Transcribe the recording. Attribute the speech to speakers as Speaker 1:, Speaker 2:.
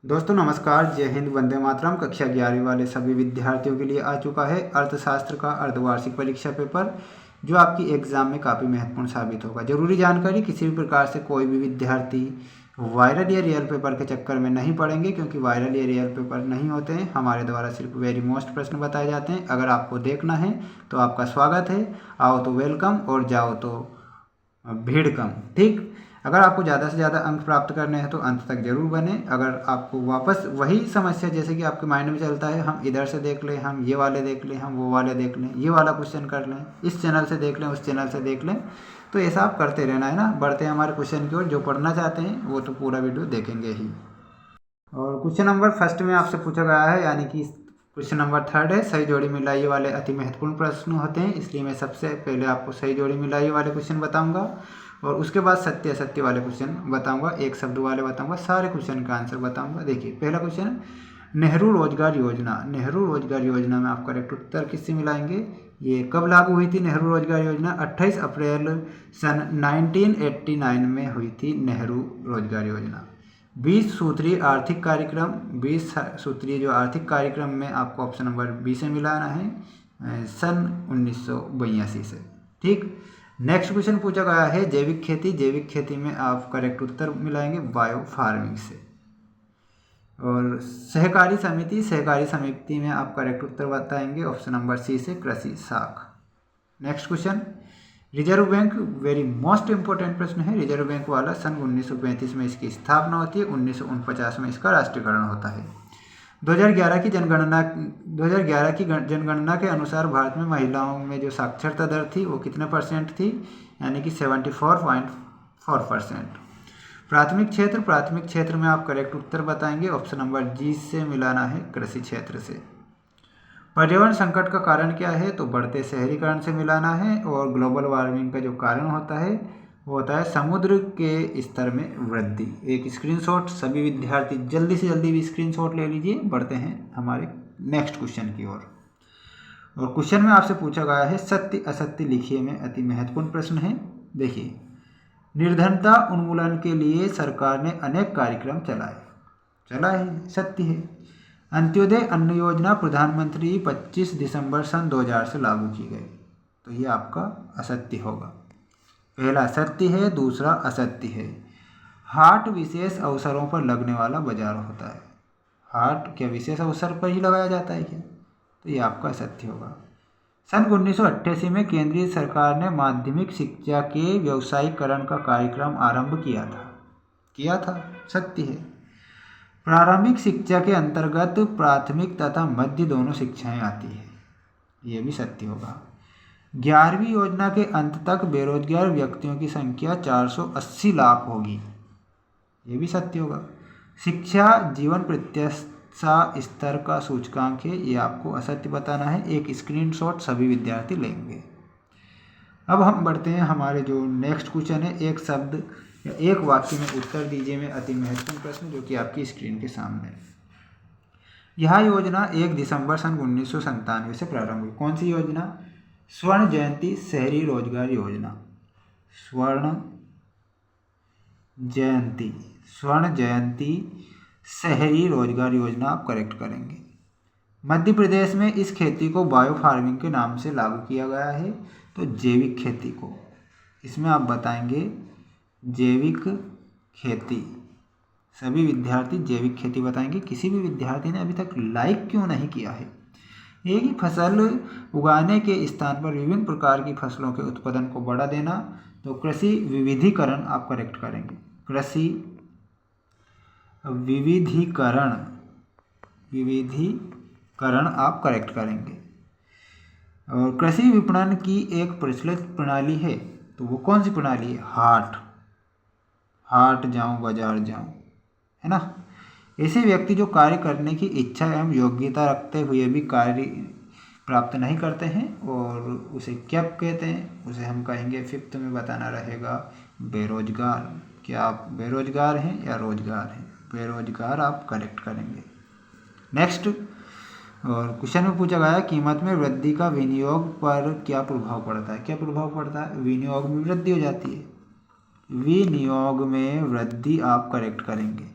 Speaker 1: दोस्तों नमस्कार, जय हिंद, वंदे मातरम। कक्षा 11वीं वाले सभी विद्यार्थियों के लिए आ चुका है अर्थशास्त्र का अर्धवार्षिक परीक्षा पेपर, जो आपकी एग्जाम में काफ़ी महत्वपूर्ण साबित होगा। जरूरी जानकारी, किसी भी प्रकार से कोई भी विद्यार्थी वायरल या रियल पेपर के चक्कर में नहीं पड़ेंगे, क्योंकि वायरल या रियल पेपर नहीं होते हैं। हमारे द्वारा सिर्फ वेरी मोस्ट प्रश्न बताए जाते हैं। अगर आपको देखना है तो आपका स्वागत है, आओ तो वेलकम और जाओ तो भीड़ कम। ठीक, अगर आपको ज़्यादा से ज़्यादा अंक प्राप्त करने हैं तो अंत तक जरूर बने। अगर आपको वापस वही समस्या, जैसे कि आपके माइंड में चलता है हम इधर से देख लें, हम ये वाले देख लें, हम वो वाले देख लें, ये वाला क्वेश्चन कर लें, इस चैनल से देख लें, उस चैनल से देख लें, तो ऐसा आप करते रहना है ना। बढ़ते हैं हमारे क्वेश्चन की ओर। जो पढ़ना चाहते हैं वो तो पूरा वीडियो देखेंगे ही। और क्वेश्चन नंबर फर्स्ट में आपसे पूछा गया है, यानी कि क्वेश्चन नंबर थर्ड है, सही जोड़ी मिलाइए वाले अति महत्वपूर्ण प्रश्न होते हैं, इसलिए मैं सबसे पहले आपको सही जोड़ी मिलाइए वाले क्वेश्चन बताऊंगा और उसके बाद सत्य असत्य वाले क्वेश्चन बताऊंगा, एक शब्द वाले बताऊंगा, सारे क्वेश्चन का आंसर बताऊंगा। देखिए पहला क्वेश्चन, नेहरू रोजगार योजना। नेहरू रोजगार योजना में आप करेक्ट उत्तर किससे मिलाएंगे? ये कब लागू हुई थी नेहरू रोजगार योजना? 28 अप्रैल सन 1989 में हुई थी नेहरू रोजगार योजना। 20 सूत्रीय आर्थिक कार्यक्रम, 20 सूत्रीय जो आर्थिक कार्यक्रम में आपको ऑप्शन नंबर बी से मिलाना है सन 1982 से। ठीक, नेक्स्ट क्वेश्चन पूछा गया है जैविक खेती। जैविक खेती में आप करेक्ट उत्तर मिलाएंगे बायो फार्मिंग से। और सहकारी समिति, सहकारी समिति में आप करेक्ट उत्तर बताएंगे ऑप्शन नंबर सी से, कृषि शाख। Next question, reserve bank, very most important प्रश्न है। रिजर्व बैंक वाला सन 1935 में इसकी स्थापना होती है, 1949 में इसका राष्ट्रीयकरण होता है। 2011 की जनगणना के अनुसार भारत में महिलाओं में जो साक्षरता दर थी वो कितने परसेंट थी? यानी कि 74.4%। प्राथमिक क्षेत्र, प्राथमिक क्षेत्र में आप करेक्ट उत्तर बताएंगे ऑप्शन नंबर जी से मिलाना है, कृषि क्षेत्र से। पर्यावरण संकट का कारण क्या है? तो बढ़ते शहरीकरण से मिलाना है। और ग्लोबल वार्मिंग का जो कारण होता है वो होता है समुद्र के स्तर में वृद्धि। एक स्क्रीनशॉट सभी विद्यार्थी जल्दी से जल्दी भी स्क्रीनशॉट ले लीजिए। बढ़ते हैं हमारे नेक्स्ट क्वेश्चन की ओर। और क्वेश्चन में आपसे पूछा गया है सत्य असत्य लिखिए में अति महत्वपूर्ण प्रश्न है। देखिए, निर्धनता उन्मूलन के लिए सरकार ने अनेक कार्यक्रम चलाए, सत्य है। अंत्योदय अन्न योजना प्रधानमंत्री 25 दिसंबर सन 2000 से लागू की गई, तो ये आपका असत्य होगा। पहला सत्य है, दूसरा असत्य है। हाट विशेष अवसरों पर लगने वाला बाजार होता है। हाट क्या विशेष अवसर पर ही लगाया जाता है क्या? तो ये आपका असत्य होगा। सन 1988 में केंद्रीय सरकार ने माध्यमिक शिक्षा के व्यवसायीकरण का कार्यक्रम आरंभ किया था, सत्य है। प्रारंभिक शिक्षा के अंतर्गत प्राथमिक तथा मध्य दोनों शिक्षाएं आती है, ये भी सत्य होगा। 11वीं योजना के अंत तक बेरोजगार व्यक्तियों की संख्या 480 लाख होगी, ये भी सत्य होगा। शिक्षा जीवन प्रत्याशा स्तर का सूचकांक है, ये आपको असत्य बताना है। एक स्क्रीनशॉट सभी विद्यार्थी लेंगे। अब हम बढ़ते हैं हमारे जो नेक्स्ट क्वेश्चन है, एक शब्द या एक वाक्य में उत्तर दीजिए में अति महत्वपूर्ण प्रश्न, जो कि आपकी स्क्रीन के सामने है। यह योजना 1 दिसंबर सन 1997 से प्रारंभ हुई। कौन सी योजना? स्वर्ण जयंती शहरी रोजगार योजना। स्वर्ण जयंती शहरी रोजगार योजना आप करेक्ट करेंगे। मध्य प्रदेश में इस खेती को बायो फार्मिंग के नाम से लागू किया गया है, तो जैविक खेती को इसमें आप बताएंगे जैविक खेती। सभी विद्यार्थी जैविक खेती बताएंगे। किसी भी विद्यार्थी ने अभी तक लाइक क्यों नहीं किया है? एक ही फसल उगाने के स्थान पर विभिन्न प्रकार की फसलों के उत्पादन को बढ़ा देना, तो कृषि विविधीकरण आप करेक्ट करेंगे। कृषि विविधीकरण आप करेक्ट करेंगे। और कृषि विपणन की एक प्रचलित प्रणाली है, तो वो कौन सी प्रणाली है? हाट जाऊं बाजार जाऊं, है ना। ऐसे व्यक्ति जो कार्य करने की इच्छा एवं योग्यता रखते हुए भी कार्य प्राप्त नहीं करते हैं, और उसे क्या कहते हैं? उसे हम कहेंगे, फिफ्थ में बताना रहेगा बेरोजगार। क्या आप बेरोजगार हैं या रोजगार हैं? बेरोजगार आप करेक्ट करेंगे। नेक्स्ट, और क्वेश्चन में पूछा गया कीमत में वृद्धि का विनियोग पर क्या प्रभाव पड़ता है? क्या प्रभाव पड़ता है? विनियोग में वृद्धि हो जाती है। विनियोग में वृद्धि आप करेक्ट करेंगे।